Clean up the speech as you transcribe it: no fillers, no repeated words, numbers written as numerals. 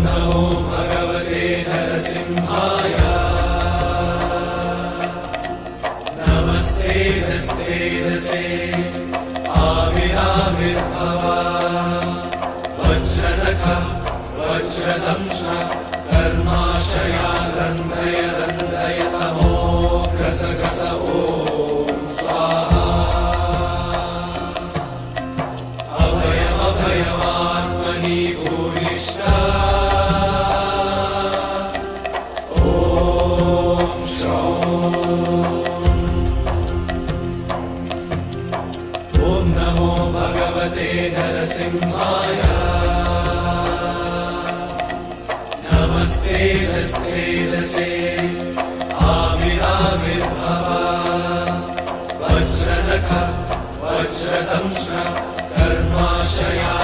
नमो भगवते नरसिंहाय नमस्तेजस्तेजसे आविराविर्भव वज्रनख वज्रदंष्ट्र कर्माशयान् रन्धय रन्धय तमो gross gross ॐ स्वाहा अभयमभयमात्मनि भूयिष्ठ ॐ नमो भगवते नरसिंहाय नमस्तेजस्तेजसे आविराविर्भव वज्रनख वज्रदंष्ट्र कर्माशया